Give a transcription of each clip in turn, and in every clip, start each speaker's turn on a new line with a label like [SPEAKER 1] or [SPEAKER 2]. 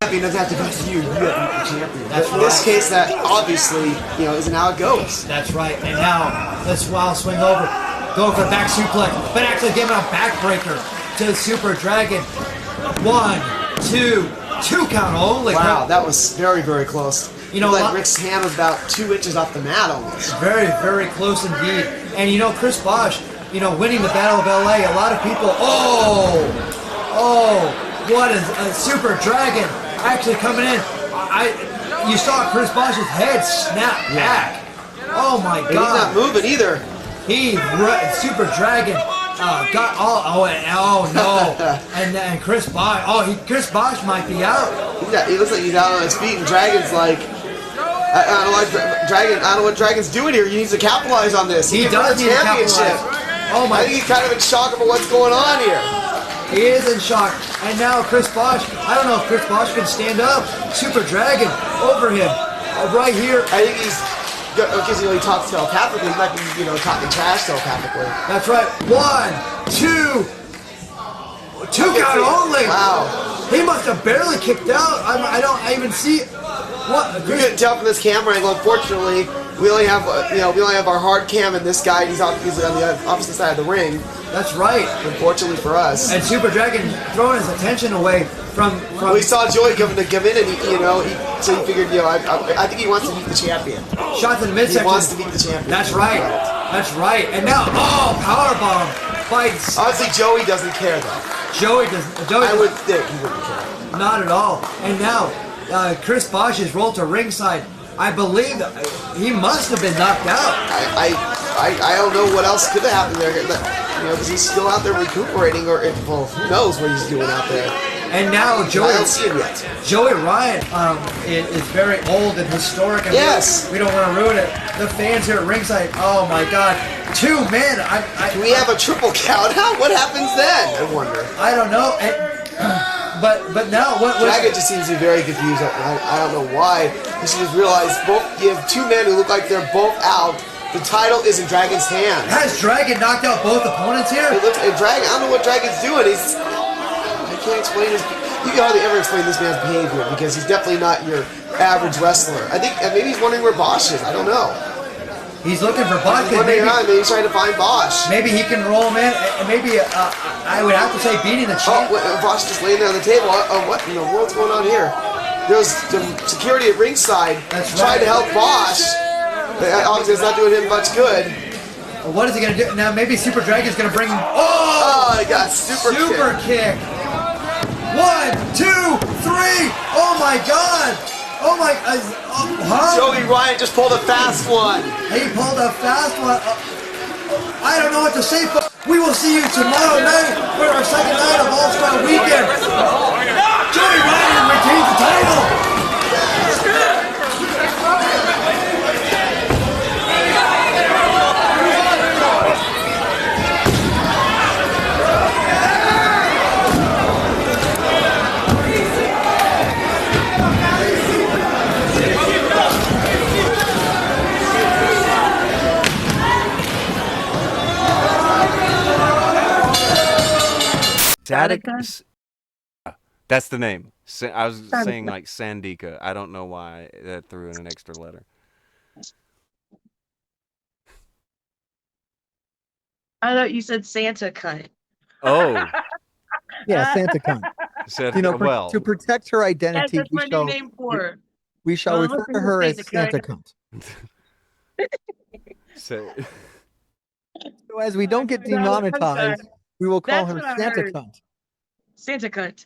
[SPEAKER 1] Champion doesn't have to go to you. You have to beat the champion.
[SPEAKER 2] That's
[SPEAKER 1] In this case, that obviously, isn't how it goes.
[SPEAKER 2] That's right. And now, let's wild swing over. Go for the back suplex, but actually giving a backbreaker to Super Dragon. 1, 2, 2 count only.
[SPEAKER 1] Wow, that was very, very close.
[SPEAKER 2] Like
[SPEAKER 1] Rick's hand was about 2 inches off the mat almost.
[SPEAKER 2] Very, very close indeed. And Chris Bosh, winning the Battle of LA, a lot of people, what a Super Dragon actually coming in. You saw Chris Bosh's head snap back. Oh my God.
[SPEAKER 1] And he's not moving either.
[SPEAKER 2] Super Dragon got all, and Chris Bosh, Chris Bosh might be out.
[SPEAKER 1] He looks like he's out on his feet, and Dragon's like, I don't know what Dragon's doing here. He needs to capitalize on this.
[SPEAKER 2] He does need to capitalize. Oh my!
[SPEAKER 1] I think he's kind of in shock about what's going on here.
[SPEAKER 2] He is in shock. And now Chris Bosh, I don't know if Chris Bosh can stand up. Super Dragon over him, right here.
[SPEAKER 1] I think he's, because he talks telepathically, he might be, talking trash telepathically.
[SPEAKER 2] That's right. 1, 2, 2 count only.
[SPEAKER 1] Wow.
[SPEAKER 2] He must have barely kicked out. I don't even see what.
[SPEAKER 1] You can tell from this camera angle. Unfortunately, we only have our hard cam, and this guy he's obviously on the opposite side of the ring.
[SPEAKER 2] That's right.
[SPEAKER 1] Unfortunately for us.
[SPEAKER 2] And Super Dragon throwing his attention away from.
[SPEAKER 1] Well, we saw Joey coming to give in, and so he figured, I think he wants to beat the champion.
[SPEAKER 2] Shot to the midsection.
[SPEAKER 1] He wants to beat the champion.
[SPEAKER 2] That's right. That's right. And now, powerbomb fights.
[SPEAKER 1] Honestly, Joey doesn't care though.
[SPEAKER 2] Joey doesn't.
[SPEAKER 1] I would think he wouldn't care.
[SPEAKER 2] Not at all. And now, Chris Bosh is rolled to ringside. I believe that he must have been knocked out.
[SPEAKER 1] I don't know what else could have happened there. Because he's still out there recuperating, or who knows what he's doing out there.
[SPEAKER 2] And now
[SPEAKER 1] I don't see him yet.
[SPEAKER 2] Joey Ryan is very old and historic. And
[SPEAKER 1] yes.
[SPEAKER 2] We don't want to ruin it. The fans here at ringside, oh my God. 2 men.
[SPEAKER 1] Can we have a triple count out? What happens then? I wonder.
[SPEAKER 2] I don't know. But now what?
[SPEAKER 1] Dragon just seems to be very confused. I don't know why. He should just realize you have 2 men who look like they're both out. The title is in Dragon's hands.
[SPEAKER 2] Has Dragon knocked out both opponents here?
[SPEAKER 1] Dragon, I don't know what Dragon's doing. I can't explain his. You can hardly ever explain this man's behavior because he's definitely not your average wrestler. I think maybe he's wondering where Bosch is. I don't know.
[SPEAKER 2] He's looking for Bosch.
[SPEAKER 1] Maybe he's trying to find Bosch.
[SPEAKER 2] Maybe he can roll him in. Maybe I would have to say beating the champ.
[SPEAKER 1] Bosch just laying there on the table. What in the world's going on here? There's the security at ringside trying to help Bosch. Obviously, it's not doing him much good.
[SPEAKER 2] Well, what is he going to do? Now, maybe Super Dragon's going to bring...
[SPEAKER 1] Oh, he got super
[SPEAKER 2] kick. 1, 2, 3. Oh, my God. Oh, my...
[SPEAKER 1] Joey Ryan just pulled a fast one.
[SPEAKER 2] He pulled a fast one. I don't know what to say, but we will see you tomorrow night for our second night of All-Star Weekend. Joey Ryan retains the title.
[SPEAKER 3] Static. That's the name. I was saying like Sandika. I don't know why that threw in an extra letter.
[SPEAKER 4] I thought you said Santa cunt.
[SPEAKER 3] Oh.
[SPEAKER 5] Yeah, Santa cunt. To protect her identity,
[SPEAKER 4] that's my new name for her.
[SPEAKER 5] We shall refer to her as Santa cunt.
[SPEAKER 3] So
[SPEAKER 5] as we don't get demonetized, we will call her Santa cunt.
[SPEAKER 4] Santa cunt.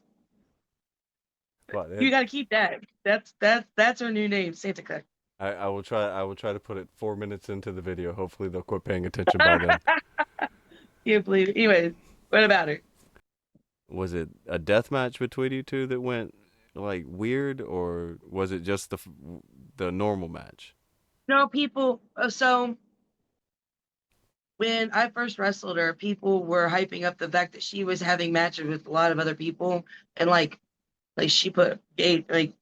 [SPEAKER 3] What,
[SPEAKER 4] you got to keep that. That's her new name, Santa cunt.
[SPEAKER 3] I will try to put it 4 minutes into the video. Hopefully they'll quit paying attention by then.
[SPEAKER 4] Can't believe it. Anyways, what about her?
[SPEAKER 3] Was it a death match between you two that went like weird, or was it just the normal match?
[SPEAKER 4] No, people. So when I first wrestled her, people were hyping up the fact that she was having matches with a lot of other people, and like she put Gage, like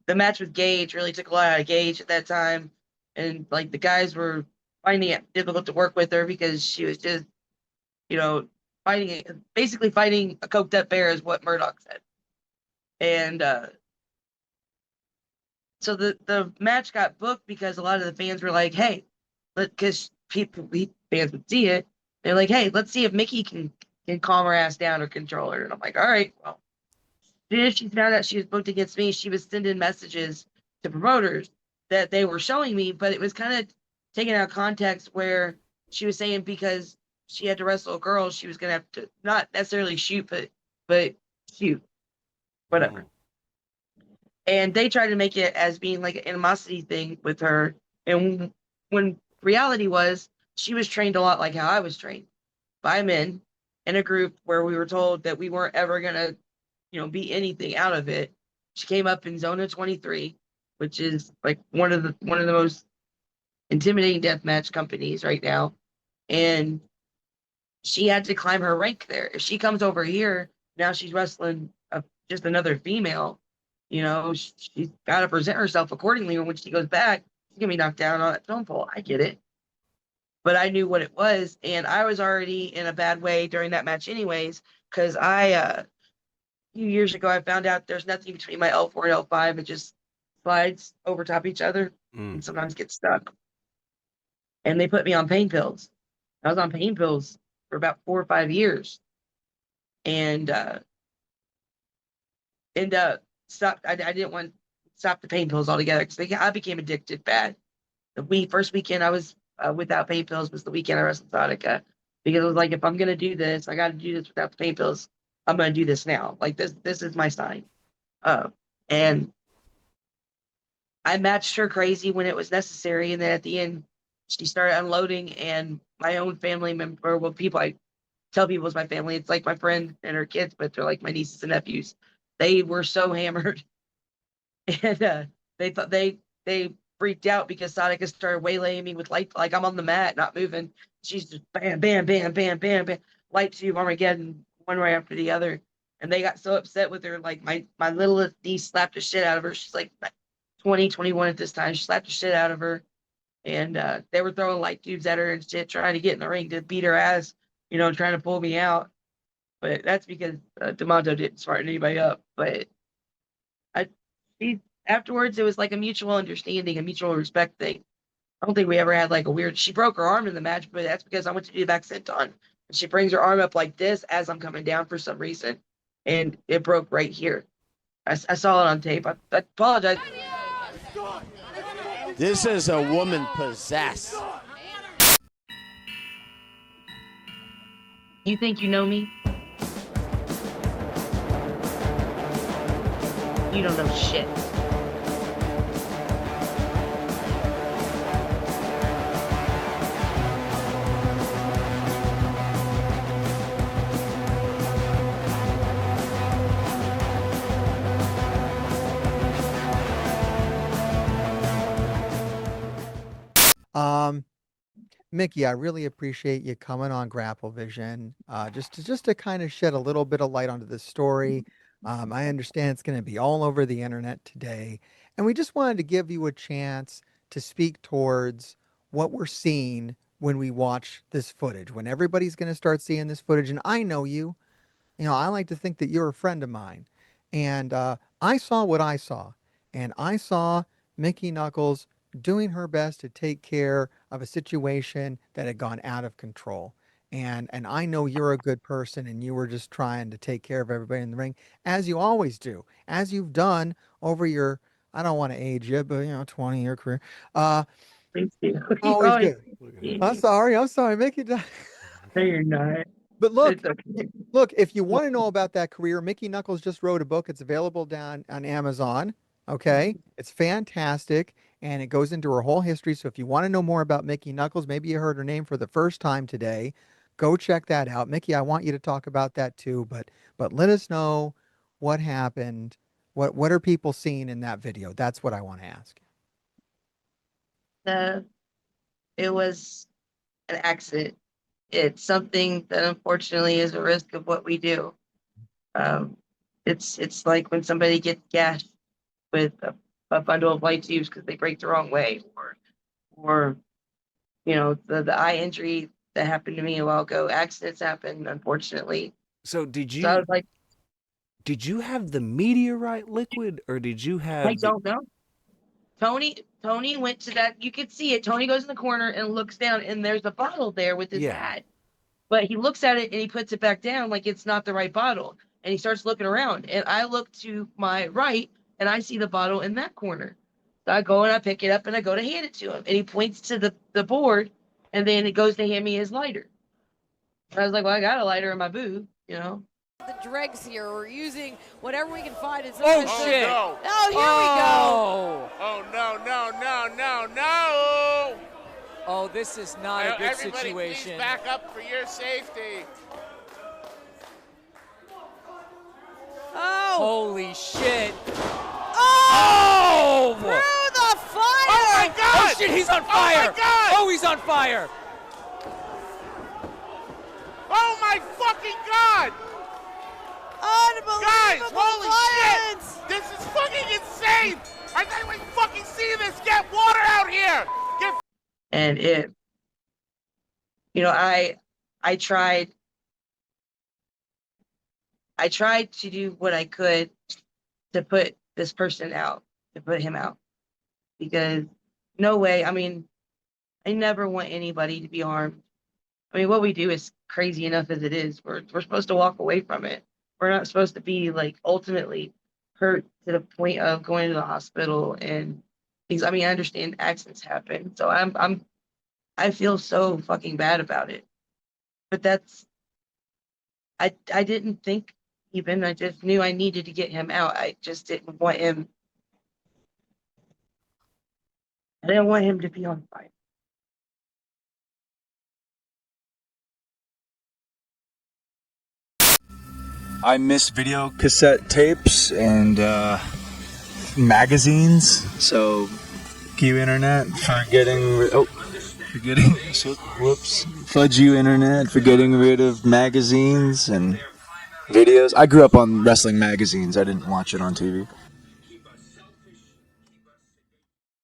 [SPEAKER 4] the match with Gage really took a lot out of Gage at that time, and like the guys were finding it difficult to work with her because she was just, basically fighting a coked up bear is what Murdoch said. And so the match got booked because a lot of the fans were like, "Hey, because fans would see it, they're like, hey, let's see if Mickie can calm her ass down or control her." And I'm like, all right, well, if she found out she was booked against me, she was sending messages to promoters that they were showing me, but it was kind of taken out of context where she was saying because she had to wrestle a girl, she was gonna have to not necessarily shoot, but shoot, whatever. And they tried to make it as being like an animosity thing with her. And when reality was, she was trained a lot like how I was trained by men in a group where we were told that we weren't ever gonna, be anything out of it. She came up in Zona 23, which is like one of the most intimidating deathmatch companies right now, and she had to climb her rank there. If she comes over here, now she's wrestling just another female. She's got to present herself accordingly. And when she goes back, she's gonna be knocked down on that phone pole. I get it, but I knew what it was, and I was already in a bad way during that match, anyways. Because a few years ago, I found out there's nothing between my L4 and L5. It just slides over top each other, and sometimes gets stuck. And they put me on pain pills. I was on pain pills for about 4 or 5 years, and stopped. I didn't want to stop the pain pills altogether because I became addicted bad. The first weekend I was without pain pills was the weekend I wrestled Exotica, because it was like, if I'm gonna do this, I got to do this without the pain pills. I'm gonna do this now. Like this is my sign. And I matched her crazy when it was necessary, and then at the end, she started unloading, and my own family member, well, people I tell people is my family. It's like my friend and her kids, but they're like my nieces and nephews. They were so hammered, and they thought they freaked out because Sadika started waylaying me with light, like I'm on the mat, not moving. She's just bam, bam, bam, bam, bam, bam, light tube Armageddon, one right after the other. And they got so upset with her. Like my littlest niece slapped the shit out of her. She's like 20, 21 at this time. She slapped the shit out of her, and they were throwing light tubes at her and shit, trying to get in the ring to beat her ass, trying to pull me out. But that's because Demonto didn't smarten anybody up. But I, afterwards, it was like a mutual understanding, a mutual respect thing. I don't think we ever had like a weird. She broke her arm in the match, but that's because I went to do the back senton. And she brings her arm up like this as I'm coming down for some reason, and it broke right here. I saw it on tape. I apologize.
[SPEAKER 6] This is a woman possessed.
[SPEAKER 4] You think you know me? You don't know shit.
[SPEAKER 5] Mickie, I really appreciate you coming on Grapple Vision, just to kind of shed a little bit of light onto this story. I understand it's going to be all over the internet today, and we just wanted to give you a chance to speak towards what we're seeing when we watch this footage, when everybody's going to start seeing this footage. And I know you, I like to think that you're a friend of mine, and I saw what I saw, and I saw Mickie Knuckles doing her best to take care of a situation that had gone out of control. And I know you're a good person, and you were just trying to take care of everybody in the ring, as you always do, as you've done over your, I don't want to age you, but 20-year career.
[SPEAKER 4] Thank you.
[SPEAKER 5] Always good. I'm sorry, make it.
[SPEAKER 4] No, you're not.
[SPEAKER 5] But look,
[SPEAKER 4] It's okay.
[SPEAKER 5] look, if you want to know about that career, Mickie Knuckles just wrote a book. It's available down on Amazon. Okay. It's fantastic. And it goes into her whole history. So if you want to know more about Mickie Knuckles, maybe you heard her name for the first time today, go check that out. Mickie, I want you to talk about that too, but let us know what happened. What are people seeing in that video? That's what I want to ask.
[SPEAKER 4] It was an accident. It's something that unfortunately is a risk of what we do. Um, it's like when somebody gets gashed with a bundle of light tubes because they break the wrong way, or the eye injury that happened to me a while ago. Accidents happen, unfortunately.
[SPEAKER 3] So did
[SPEAKER 4] So I
[SPEAKER 3] you
[SPEAKER 4] was like,
[SPEAKER 3] Did you have the meteorite liquid, or did you have
[SPEAKER 4] I don't know. Tony went to that. You could see it. Tony goes in the corner and looks down, and there's a bottle there with his hat. But he looks at it and he puts it back down like it's not the right bottle. And he starts looking around. And I look to my right and I see the bottle in that corner. So I go and I pick it up and I go to hand it to him. And he points to the board, and then it goes to hand me his lighter. And I was like, well, I got a lighter in my booth, you know.
[SPEAKER 7] The dregs here. We're using whatever we can find. It's
[SPEAKER 6] Oh, shit.
[SPEAKER 7] No. Oh, here we go.
[SPEAKER 6] Oh, no.
[SPEAKER 8] Oh, this is not a good
[SPEAKER 6] Everybody,
[SPEAKER 8] situation.
[SPEAKER 6] please back up for your safety.
[SPEAKER 7] Oh.
[SPEAKER 8] Holy shit.
[SPEAKER 7] Oh! Through the fire!
[SPEAKER 6] Oh, my God!
[SPEAKER 8] Oh, shit, he's on fire!
[SPEAKER 6] Oh, my God!
[SPEAKER 8] Oh, he's on fire!
[SPEAKER 6] Oh, my fucking God!
[SPEAKER 7] Unbelievable
[SPEAKER 6] Guys, holy
[SPEAKER 7] violence!
[SPEAKER 6] shit! This is fucking insane! Are they fucking seeing this? Get water out here! Get
[SPEAKER 4] And it, you know, I tried to do what I could to put this person out, to put him out, because no way. I mean, I never want anybody to be harmed. I mean, what we do is crazy enough as it is. We're supposed to walk away from it. We're not supposed to be like ultimately hurt to the point of going to the hospital and things. I mean, I understand accidents happen, so I feel so fucking bad about it. But I didn't think even. I just knew I needed to get him out. I just didn't want him. I didn't want him to be on fire.
[SPEAKER 9] I miss video cassette tapes and magazines. So, thank you, internet, for getting. Whoops. Fudge you, internet, for getting rid of magazines and videos. I grew up on wrestling magazines. I didn't watch it on TV.